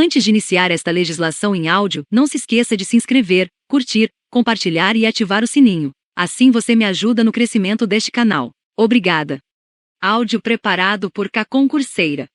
Antes de iniciar esta legislação em áudio, não se esqueça de se inscrever, curtir, compartilhar e ativar o sininho. Assim você me ajuda no crescimento deste canal. Obrigada. Áudio preparado por Concurseira.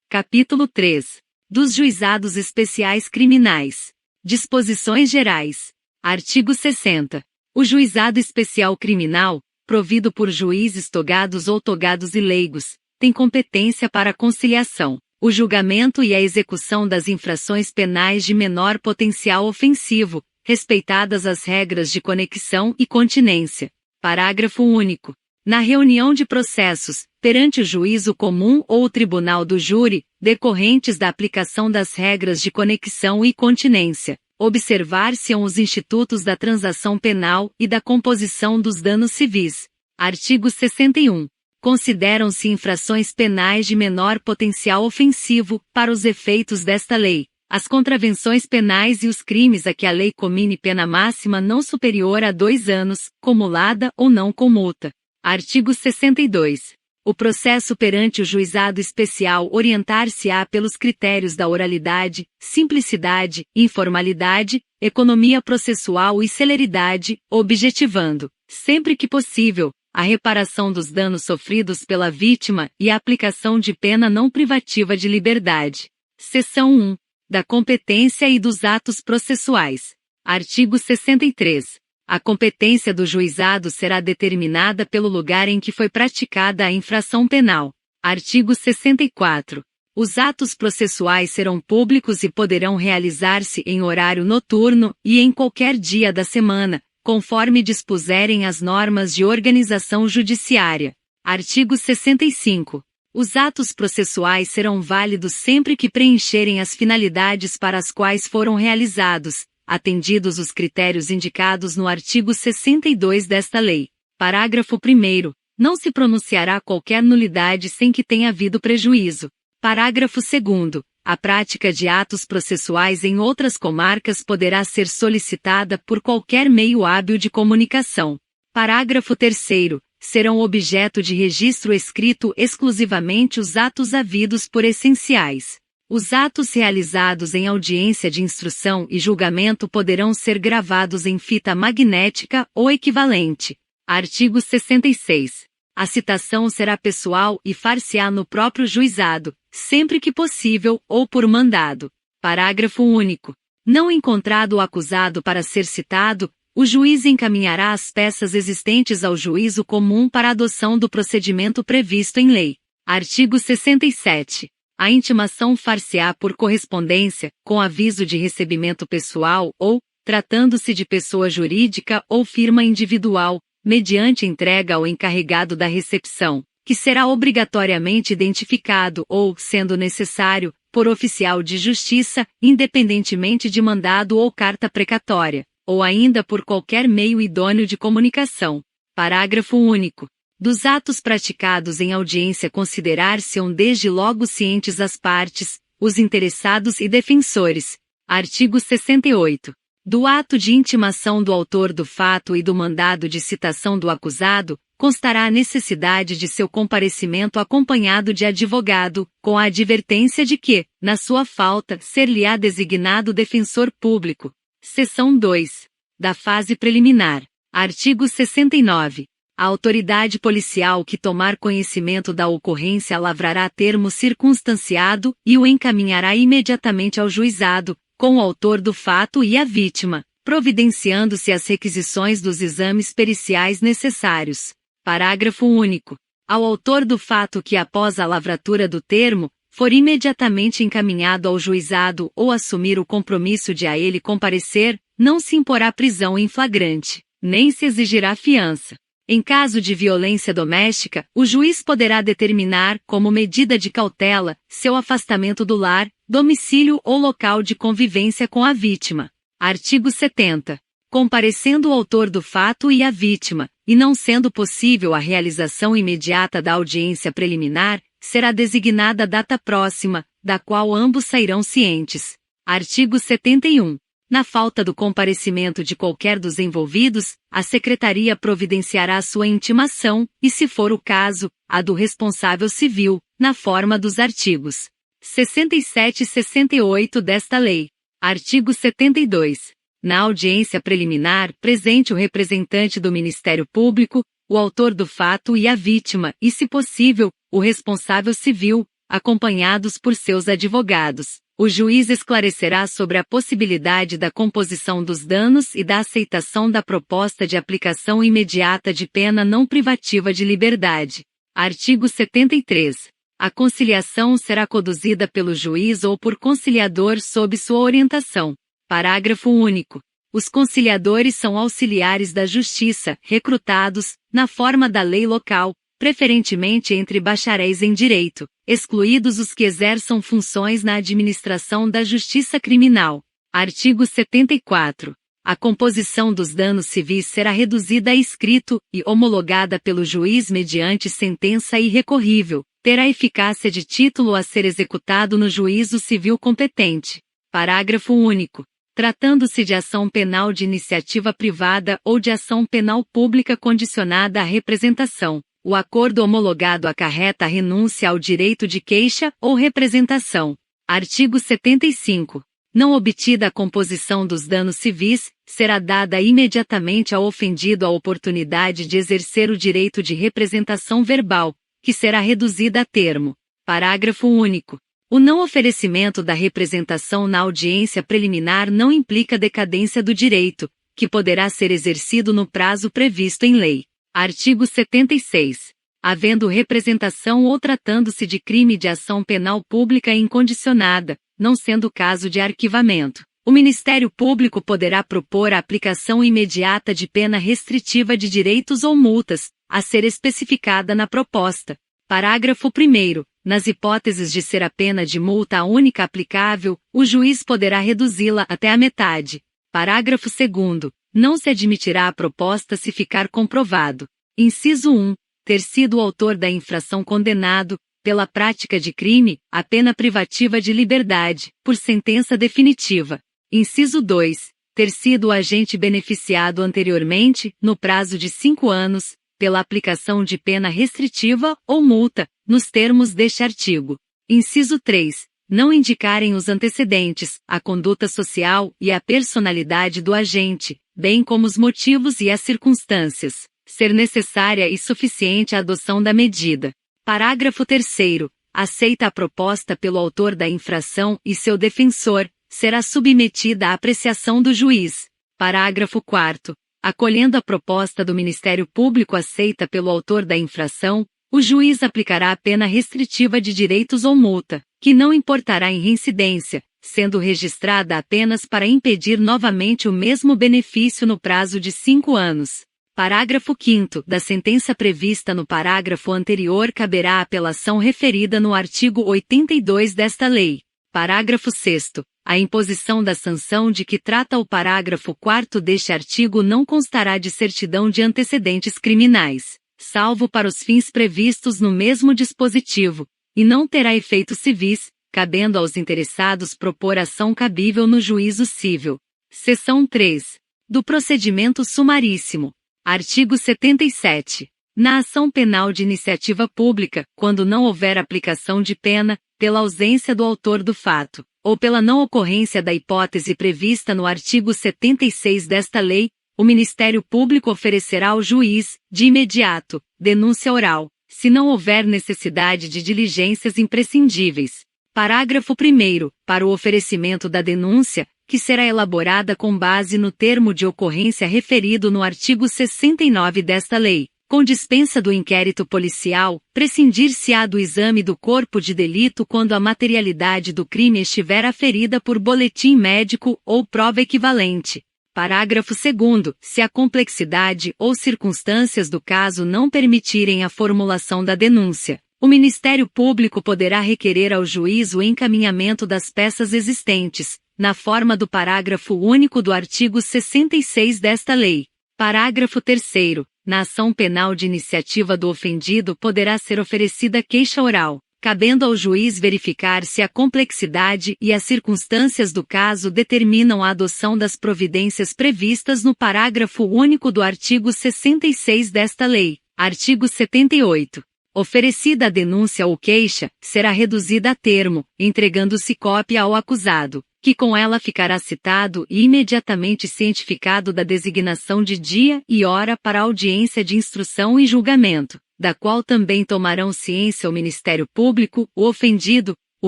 Capítulo 3. Dos Juizados Especiais Criminais. Disposições Gerais. Artigo 60. O Juizado Especial Criminal, provido por juízes togados ou togados e leigos, tem competência para a conciliação, o julgamento e a execução das infrações penais de menor potencial ofensivo, respeitadas as regras de conexão e continência. Parágrafo único. Na reunião de processos, perante o juízo comum ou o tribunal do júri, decorrentes da aplicação das regras de conexão e continência, observar-se-ão os institutos da transação penal e da composição dos danos civis. Artigo 61. Consideram-se infrações penais de menor potencial ofensivo, para os efeitos desta lei, as contravenções penais e os crimes a que a lei comine pena máxima não superior a 2 anos, comulada ou não com multa. Artigo 62. O processo perante o juizado especial orientar-se-á pelos critérios da oralidade, simplicidade, informalidade, economia processual e celeridade, objetivando, sempre que possível, a reparação dos danos sofridos pela vítima e a aplicação de pena não privativa de liberdade. Seção 1. Da competência e dos atos processuais. Artigo 63. A competência do juizado será determinada pelo lugar em que foi praticada a infração penal. Artigo 64. Os atos processuais serão públicos e poderão realizar-se em horário noturno e em qualquer dia da semana, conforme dispuserem as normas de organização judiciária. Artigo 65. Os atos processuais serão válidos sempre que preencherem as finalidades para as quais foram realizados, atendidos os critérios indicados no artigo 62 desta lei. Parágrafo 1º. Não se pronunciará qualquer nulidade sem que tenha havido prejuízo. Parágrafo 2º. A prática de atos processuais em outras comarcas poderá ser solicitada por qualquer meio hábil de comunicação. Parágrafo 3º. Serão objeto de registro escrito exclusivamente os atos havidos por essenciais. Os atos realizados em audiência de instrução e julgamento poderão ser gravados em fita magnética ou equivalente. Artigo 66. A citação será pessoal e far-se-á no próprio juizado, sempre que possível ou por mandado. Parágrafo único. Não encontrado o acusado para ser citado, o juiz encaminhará as peças existentes ao juízo comum para adoção do procedimento previsto em lei. Artigo 67. A intimação far-se-á por correspondência, com aviso de recebimento pessoal ou, tratando-se de pessoa jurídica ou firma individual, mediante entrega ao encarregado da recepção, que será obrigatoriamente identificado ou, sendo necessário, por oficial de justiça, independentemente de mandado ou carta precatória, ou ainda por qualquer meio idôneo de comunicação. Parágrafo único. Dos atos praticados em audiência considerar-se-ão desde logo cientes as partes, os interessados e defensores. Artigo 68. Do ato de intimação do autor do fato e do mandado de citação do acusado, constará a necessidade de seu comparecimento acompanhado de advogado, com a advertência de que, na sua falta, ser-lhe-á designado defensor público. Seção 2. Da fase preliminar. Artigo 69. A autoridade policial que tomar conhecimento da ocorrência lavrará termo circunstanciado e o encaminhará imediatamente ao juizado, com o autor do fato e a vítima, providenciando-se as requisições dos exames periciais necessários. Parágrafo único. Ao autor do fato que após a lavratura do termo, for imediatamente encaminhado ao juizado ou assumir o compromisso de a ele comparecer, não se imporá prisão em flagrante, nem se exigirá fiança. Em caso de violência doméstica, o juiz poderá determinar, como medida de cautela, seu afastamento do lar, domicílio ou local de convivência com a vítima. Artigo 70. Comparecendo o autor do fato e a vítima, e não sendo possível a realização imediata da audiência preliminar, será designada data próxima, da qual ambos sairão cientes. Artigo 71. Na falta do comparecimento de qualquer dos envolvidos, a Secretaria providenciará sua intimação, e se for o caso, a do responsável civil, na forma dos artigos 67 e 68 desta lei. Artigo 72. Na audiência preliminar, presente o representante do Ministério Público, o autor do fato e a vítima, e, se possível, o responsável civil, acompanhados por seus advogados. O juiz esclarecerá sobre a possibilidade da composição dos danos e da aceitação da proposta de aplicação imediata de pena não privativa de liberdade. Artigo 73. A conciliação será conduzida pelo juiz ou por conciliador sob sua orientação. Parágrafo único. Os conciliadores são auxiliares da Justiça, recrutados, na forma da lei local, preferentemente entre bacharéis em direito, excluídos os que exerçam funções na administração da justiça criminal. Artigo 74. A composição dos danos civis será reduzida a escrito e homologada pelo juiz mediante sentença irrecorrível. Terá eficácia de título a ser executado no juízo civil competente. Parágrafo único. Tratando-se de ação penal de iniciativa privada ou de ação penal pública condicionada à representação, o acordo homologado acarreta a renúncia ao direito de queixa ou representação. Artigo 75. Não obtida a composição dos danos civis, será dada imediatamente ao ofendido a oportunidade de exercer o direito de representação verbal, que será reduzida a termo. Parágrafo único. O não oferecimento da representação na audiência preliminar não implica decadência do direito, que poderá ser exercido no prazo previsto em lei. Artigo 76. Havendo representação ou tratando-se de crime de ação penal pública incondicionada, não sendo caso de arquivamento, o Ministério Público poderá propor a aplicação imediata de pena restritiva de direitos ou multas, a ser especificada na proposta. Parágrafo 1º. Nas hipóteses de ser a pena de multa a única aplicável, o juiz poderá reduzi-la até a metade. Parágrafo 2º. Não se admitirá a proposta se ficar comprovado. Inciso 1. Ter sido o autor da infração condenado, pela prática de crime, a pena privativa de liberdade, por sentença definitiva. Inciso 2. Ter sido o agente beneficiado anteriormente, no prazo de 5 anos, pela aplicação de pena restritiva ou multa, nos termos deste artigo. Inciso 3. Não indicarem os antecedentes, a conduta social e a personalidade do agente, bem como os motivos e as circunstâncias. Ser necessária e suficiente a adoção da medida. Parágrafo 3º. Aceita a proposta pelo autor da infração e seu defensor, será submetida à apreciação do juiz. Parágrafo 4º. Acolhendo a proposta do Ministério Público aceita pelo autor da infração, o juiz aplicará a pena restritiva de direitos ou multa, que não importará em reincidência, sendo registrada apenas para impedir novamente o mesmo benefício no prazo de 5 anos. Parágrafo 5º. Da sentença prevista no parágrafo anterior caberá a apelação referida no artigo 82 desta lei. Parágrafo 6º. A imposição da sanção de que trata o parágrafo 4º deste artigo não constará de certidão de antecedentes criminais, salvo para os fins previstos no mesmo dispositivo, e não terá efeitos civis, cabendo aos interessados propor ação cabível no juízo civil. Seção 3. Do procedimento sumaríssimo. Artigo 77. Na ação penal de iniciativa pública, quando não houver aplicação de pena, pela ausência do autor do fato, ou pela não ocorrência da hipótese prevista no artigo 76 desta lei, o Ministério Público oferecerá ao juiz, de imediato, denúncia oral, se não houver necessidade de diligências imprescindíveis. Parágrafo 1º. Para o oferecimento da denúncia, que será elaborada com base no termo de ocorrência referido no artigo 69 desta lei, com dispensa do inquérito policial, prescindir-se-á do exame do corpo de delito quando a materialidade do crime estiver aferida por boletim médico ou prova equivalente. Parágrafo 2º. Se a complexidade ou circunstâncias do caso não permitirem a formulação da denúncia, o Ministério Público poderá requerer ao juiz o encaminhamento das peças existentes, na forma do parágrafo único do artigo 66 desta lei. Parágrafo 3º. Na ação penal de iniciativa do ofendido poderá ser oferecida queixa oral, cabendo ao juiz verificar se a complexidade e as circunstâncias do caso determinam a adoção das providências previstas no parágrafo único do artigo 66 desta lei. Artigo 78. Oferecida a denúncia ou queixa, será reduzida a termo, entregando-se cópia ao acusado, que com ela ficará citado e imediatamente cientificado da designação de dia e hora para a audiência de instrução e julgamento, da qual também tomarão ciência o Ministério Público, o ofendido, o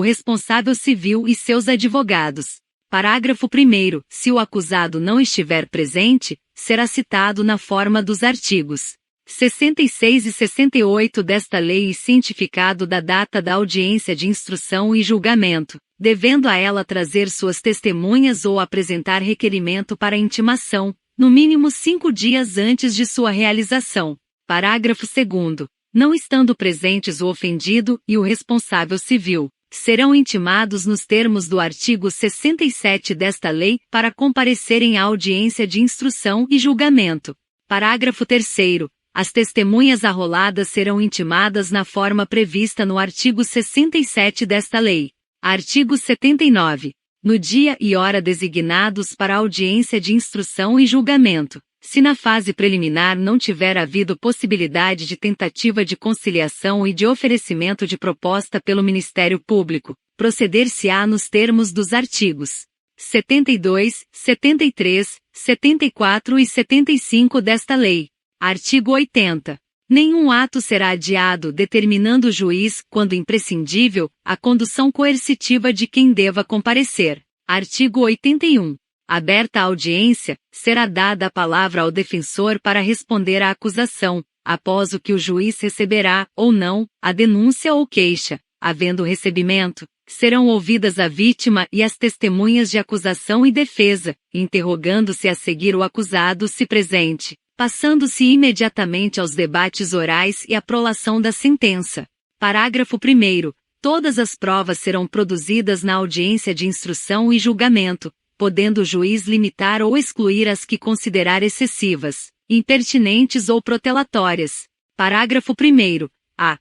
responsável civil e seus advogados. Parágrafo 1º. Se o acusado não estiver presente, será citado na forma dos artigos 66 e 68 desta lei e cientificado da data da audiência de instrução e julgamento, devendo a ela trazer suas testemunhas ou apresentar requerimento para intimação, no mínimo 5 dias antes de sua realização. Parágrafo 2º. Não estando presentes o ofendido e o responsável civil, serão intimados nos termos do artigo 67 desta lei para comparecerem à audiência de instrução e julgamento. Parágrafo 3º. As testemunhas arroladas serão intimadas na forma prevista no artigo 67 desta lei. Artigo 79. No dia e hora designados para a audiência de instrução e julgamento, se na fase preliminar não tiver havido possibilidade de tentativa de conciliação e de oferecimento de proposta pelo Ministério Público, proceder-se-á nos termos dos artigos 72, 73, 74 e 75 desta lei. Artigo 80. Nenhum ato será adiado determinando o juiz, quando imprescindível, a condução coercitiva de quem deva comparecer. Artigo 81. Aberta a audiência, será dada a palavra ao defensor para responder à acusação, após o que o juiz receberá, ou não, a denúncia ou queixa. Havendo recebimento, serão ouvidas a vítima e as testemunhas de acusação e defesa, interrogando-se a seguir o acusado se presente, passando-se imediatamente aos debates orais e à prolação da sentença. Parágrafo 1º. Todas as provas serão produzidas na audiência de instrução e julgamento, podendo o juiz limitar ou excluir as que considerar excessivas, impertinentes ou protelatórias. Parágrafo 1º.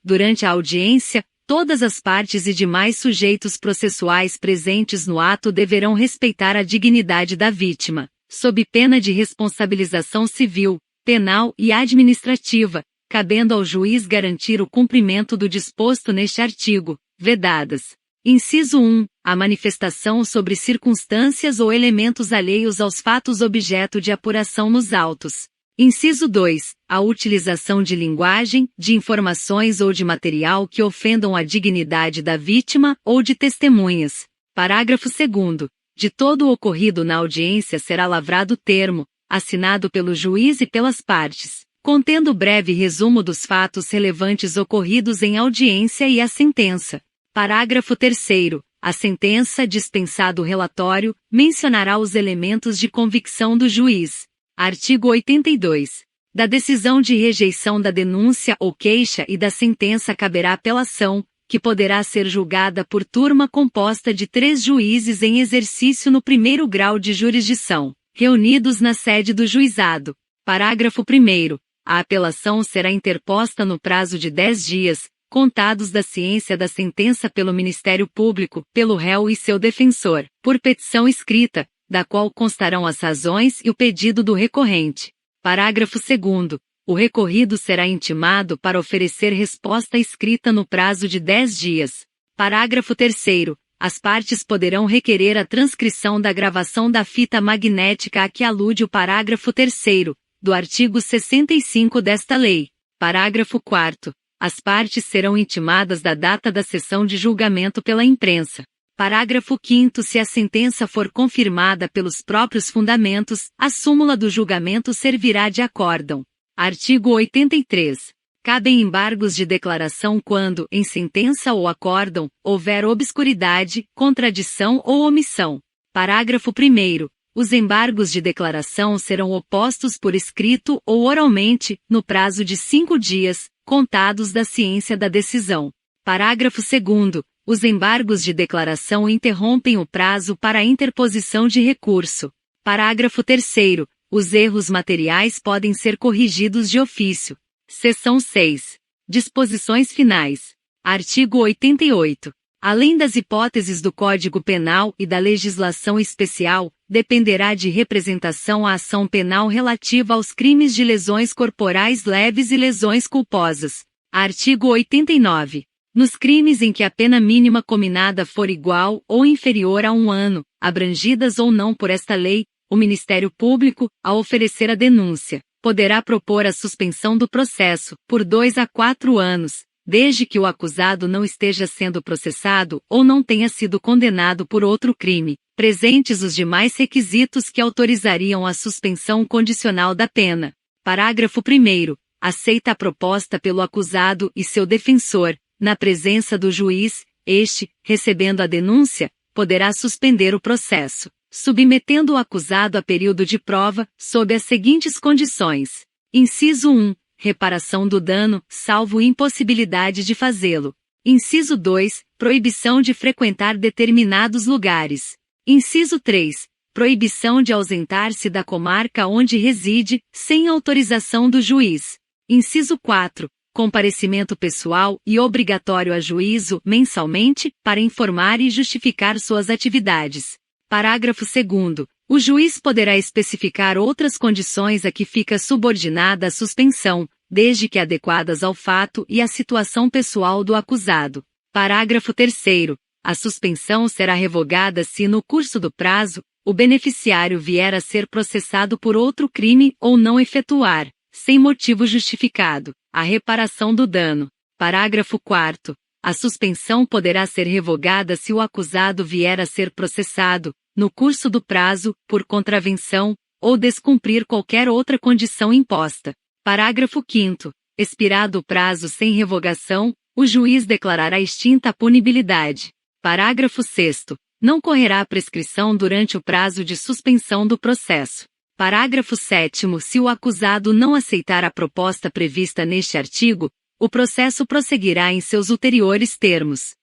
Durante a audiência, todas as partes e demais sujeitos processuais presentes no ato deverão respeitar a dignidade da vítima, sob pena de responsabilização civil, penal e administrativa, cabendo ao juiz garantir o cumprimento do disposto neste artigo, vedadas: inciso 1, a manifestação sobre circunstâncias ou elementos alheios aos fatos objeto de apuração nos autos. Inciso 2, a utilização de linguagem, de informações ou de material que ofendam a dignidade da vítima ou de testemunhas. Parágrafo 2º. De todo o ocorrido na audiência será lavrado termo, assinado pelo juiz e pelas partes, contendo breve resumo dos fatos relevantes ocorridos em audiência e a sentença. Parágrafo 3º. A sentença, dispensado o relatório, mencionará os elementos de convicção do juiz. Artigo 82. Da decisão de rejeição da denúncia ou queixa e da sentença caberá apelação, que poderá ser julgada por turma composta de 3 juízes em exercício no primeiro grau de jurisdição, reunidos na sede do juizado. Parágrafo 1º. A apelação será interposta no prazo de 10 dias, contados da ciência da sentença pelo Ministério Público, pelo réu e seu defensor, por petição escrita, da qual constarão as razões e o pedido do recorrente. Parágrafo 2º. O recorrido será intimado para oferecer resposta escrita no prazo de 10 dias. Parágrafo 3º. As partes poderão requerer a transcrição da gravação da fita magnética a que alude o parágrafo 3º, do artigo 65 desta lei. Parágrafo 4º. As partes serão intimadas da data da sessão de julgamento pela imprensa. Parágrafo 5º. Se a sentença for confirmada pelos próprios fundamentos, a súmula do julgamento servirá de acórdão. Artigo 83. Cabem embargos de declaração quando, em sentença ou acórdão, houver obscuridade, contradição ou omissão. Parágrafo 1º. Os embargos de declaração serão opostos por escrito ou oralmente, no prazo de 5 dias, contados da ciência da decisão. Parágrafo 2º. Os embargos de declaração interrompem o prazo para a interposição de recurso. Parágrafo 3º. Os erros materiais podem ser corrigidos de ofício. Seção 6. Disposições finais. Artigo 88. Além das hipóteses do Código Penal e da legislação especial, dependerá de representação a ação penal relativa aos crimes de lesões corporais leves e lesões culposas. Artigo 89. Nos crimes em que a pena mínima cominada for igual ou inferior a 1 ano, abrangidas ou não por esta lei, o Ministério Público, ao oferecer a denúncia, poderá propor a suspensão do processo, por 2 a 4 anos, desde que o acusado não esteja sendo processado ou não tenha sido condenado por outro crime, presentes os demais requisitos que autorizariam a suspensão condicional da pena. Parágrafo 1º. Aceita a proposta pelo acusado e seu defensor, na presença do juiz, este, recebendo a denúncia, poderá suspender o processo, submetendo o acusado a período de prova, sob as seguintes condições. Inciso 1. Reparação do dano, salvo impossibilidade de fazê-lo. Inciso 2. Proibição de frequentar determinados lugares. Inciso 3. Proibição de ausentar-se da comarca onde reside, sem autorização do juiz. Inciso 4. Comparecimento pessoal e obrigatório a juízo, mensalmente, para informar e justificar suas atividades. Parágrafo 2º. O juiz poderá especificar outras condições a que fica subordinada a suspensão, desde que adequadas ao fato e à situação pessoal do acusado. Parágrafo 3º. A suspensão será revogada se, no curso do prazo, o beneficiário vier a ser processado por outro crime ou não efetuar, sem motivo justificado, a reparação do dano. Parágrafo 4º. A suspensão poderá ser revogada se o acusado vier a ser processado, no curso do prazo, por contravenção, ou descumprir qualquer outra condição imposta. Parágrafo 5º. Expirado o prazo sem revogação, o juiz declarará extinta a punibilidade. Parágrafo 6º. Não correrá a prescrição durante o prazo de suspensão do processo. Parágrafo 7º. Se o acusado não aceitar a proposta prevista neste artigo, o processo prosseguirá em seus ulteriores termos.